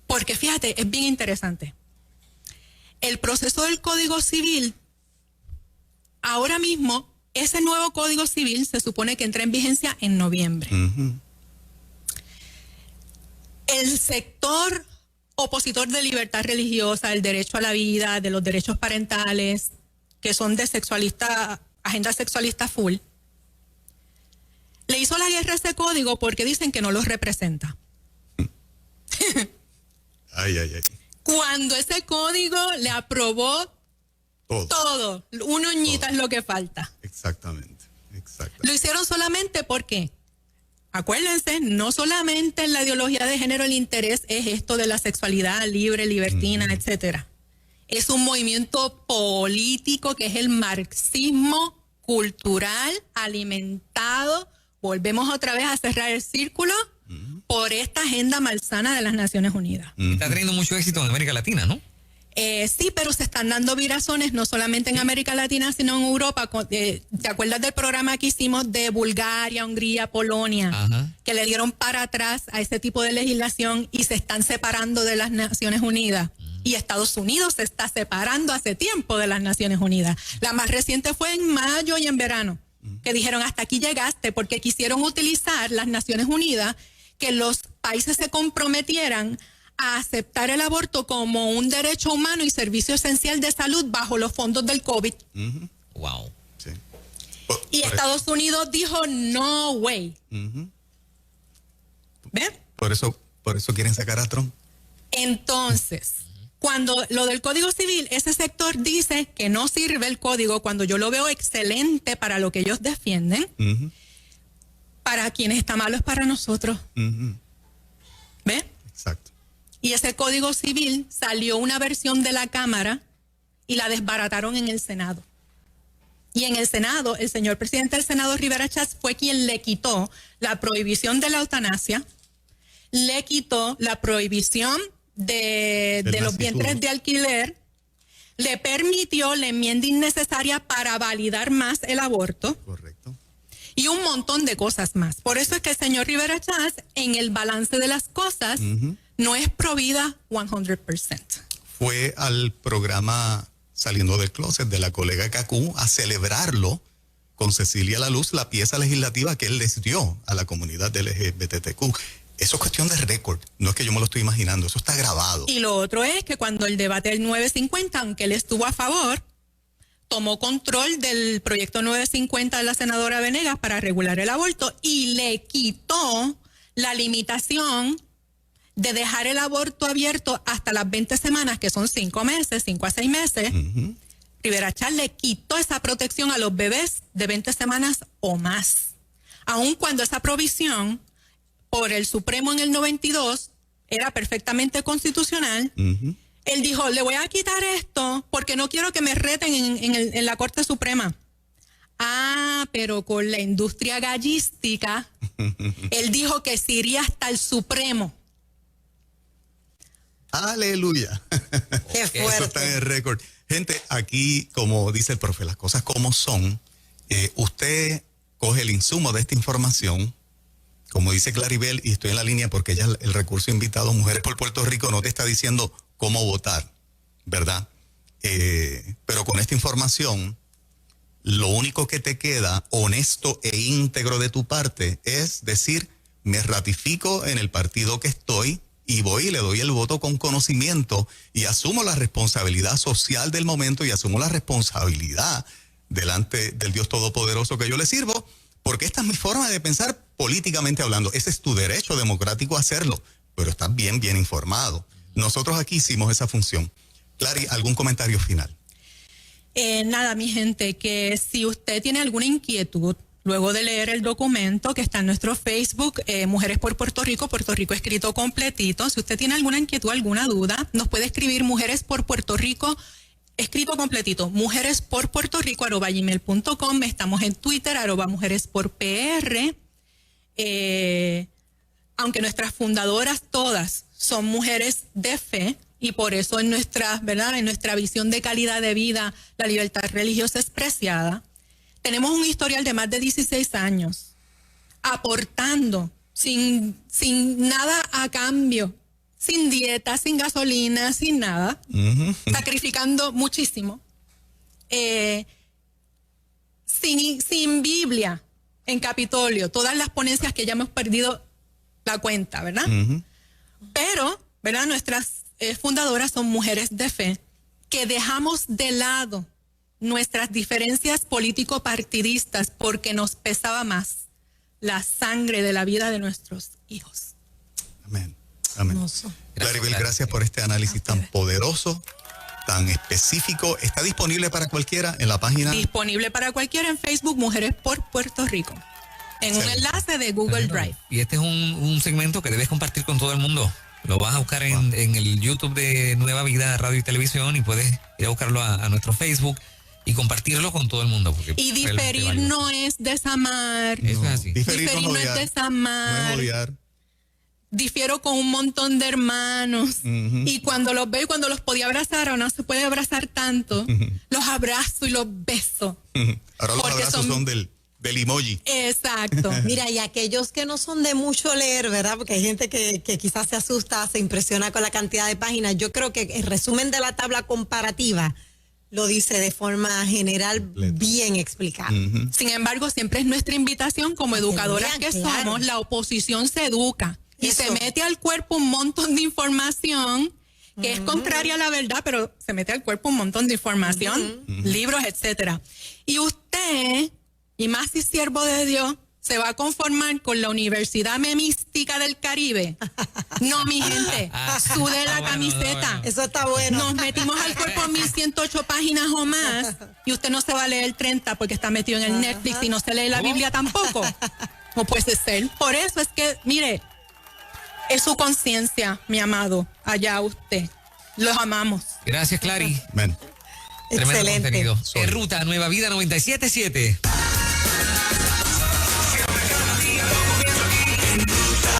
Porque fíjate, es bien interesante. El proceso del Código Civil, ahora mismo, ese nuevo Código Civil se supone que entra en vigencia en noviembre. El sector opositor de libertad religiosa, el derecho a la vida, de los derechos parentales, que son de agenda sexualista full, le hizo la guerra a ese código porque dicen que no los representa. Cuando ese código le aprobó todo. Un uñita es lo que falta. Exactamente. Lo hicieron solamente porque, acuérdense, no solamente en la ideología de género el interés es esto de la sexualidad libre, libertina, etcétera. Es un movimiento político que es el marxismo cultural alimentado. Volvemos otra vez a cerrar el círculo por esta agenda malsana de las Naciones Unidas. Está teniendo mucho éxito en América Latina, ¿no? Sí, pero se están dando virazones no solamente en América Latina, sino en Europa. ¿Te acuerdas del programa que hicimos de Bulgaria, Hungría, Polonia? Que le dieron para atrás a ese tipo de legislación y se están separando de las Naciones Unidas. Y Estados Unidos se está separando hace tiempo de las Naciones Unidas. La más reciente fue en mayo y en verano, que dijeron hasta aquí llegaste, porque quisieron utilizar las Naciones Unidas, que los países se comprometieran a aceptar el aborto como un derecho humano y servicio esencial de salud bajo los fondos del COVID. Wow. Sí. Y Estados Unidos dijo, no way. ¿Ven? Por eso quieren sacar a Trump. Entonces, cuando lo del Código Civil, ese sector dice que no sirve el código, cuando yo lo veo excelente para lo que ellos defienden, para quienes está malo es para nosotros. ¿Ven? Exacto. Y ese Código Civil salió una versión de la Cámara y la desbarataron en el Senado. Y en el Senado, el señor presidente del Senado, Rivera Schatz, fue quien le quitó la prohibición de la eutanasia, le quitó la prohibición de los vientres de alquiler, le permitió la enmienda innecesaria para validar más el aborto. Correcto. Y un montón de cosas más. Por eso es que el señor Rivera Schatz, en el balance de las cosas, no es pro vida 100%. Fue al programa Saliendo del Closet de la colega Cacú a celebrarlo con Cecilia La Luz, la pieza legislativa que él les dio a la comunidad LGBTQ. Eso es cuestión de récord, no es que yo me lo estoy imaginando, eso está grabado. Y lo otro es que cuando el debate del 950, aunque él estuvo a favor, tomó control del proyecto 950 de la senadora Venegas para regular el aborto y le quitó la limitación de dejar el aborto abierto hasta las 20 semanas, que son 5 meses, 5 a 6 meses. Rivera Schatz le quitó esa protección a los bebés de 20 semanas o más. Aun cuando esa provisión por el Supremo en el 92 era perfectamente constitucional, él dijo, le voy a quitar esto porque no quiero que me reten en la Corte Suprema. Ah, pero con la industria gallística, él dijo que se iría hasta el Supremo. Aleluya. Qué Eso fuerte. está en el récord. Gente, aquí, como dice el profe, las cosas como son. Usted coge el insumo de esta información, como dice Claribel, y estoy en la línea porque ella, el recurso invitado Mujeres por Puerto Rico, no te está diciendo cómo votar, ¿verdad? Pero con esta información, lo único que te queda honesto e íntegro de tu parte es decir, me ratifico en el partido que estoy y voy y le doy el voto con conocimiento y asumo la responsabilidad social del momento y asumo la responsabilidad delante del Dios Todopoderoso que yo le sirvo, porque esta es mi forma de pensar políticamente hablando. Ese es tu derecho democrático a hacerlo, pero estás bien informado. Nosotros aquí hicimos esa función. Clary, ¿algún comentario final? Nada, mi gente, que si usted tiene alguna inquietud, luego de leer el documento que está en nuestro Facebook, Mujeres por Puerto Rico escrito completito, si usted tiene alguna inquietud, alguna duda, nos puede escribir Mujeres por Puerto Rico, escrito completito, mujeresporpuertorico@gmail.com. Estamos en Twitter, @mujeresporpr. Aunque nuestras fundadoras todas son mujeres de fe, y por eso en nuestra, ¿verdad?, en nuestra visión de calidad de vida, la libertad religiosa es preciada. Tenemos un historial de más de 16 años aportando sin nada a cambio, sin dieta, sin gasolina, sin nada, sacrificando muchísimo, sin Biblia en Capitolio, todas las ponencias que ya hemos perdido la cuenta, ¿verdad? Pero, ¿verdad?, nuestras fundadoras son mujeres de fe que dejamos de lado nuestras diferencias político-partidistas porque nos pesaba más la sangre de la vida de nuestros hijos. Amén. Amén. Hermoso. Claribel, gracias por este análisis tan poderoso, tan específico. ¿Está disponible para cualquiera en la página? Disponible para cualquiera en Facebook, Mujeres por Puerto Rico, en un enlace de Google Drive. Y este es un segmento que debes compartir con todo el mundo. Lo vas a buscar en el YouTube de Nueva Vida Radio y Televisión y puedes ir a buscarlo a nuestro Facebook y compartirlo con todo el mundo. Porque Y diferir no es desamar. Eso es así. Diferir no es odiar, desamar. no es odiar. Difiero con un montón de hermanos. Y cuando los veo y cuando los podía abrazar, o no se puede abrazar tanto, los abrazo y los beso. Ahora los Porque abrazos son del emoji. Exacto. Mira, y aquellos que no son de mucho leer, ¿verdad? Porque hay gente que quizás se asusta, se impresiona con la cantidad de páginas. Yo creo que el resumen de la tabla comparativa lo dice de forma general, bien explicado. Sin embargo, siempre es nuestra invitación como educadoras que claro. somos, la oposición se educa y Eso. se mete al cuerpo un montón de información que es contraria a la verdad, pero se mete al cuerpo un montón de información, libros, etcétera. Y usted, y más si siervo de Dios, se va a conformar con la Universidad Memística del Caribe. No, mi gente, sude la camiseta. Eso está bueno. Nos metimos al cuerpo 1108 páginas o más y usted no se va a leer 30 porque está metido en el Netflix y no se lee la Biblia tampoco. No puede ser. Por eso es que, mire, Es su conciencia, mi amado. Allá usted. Los amamos. Gracias, Clary. Amén. Tremendo Excelente. contenido. En ruta, Nueva Vida 97.7.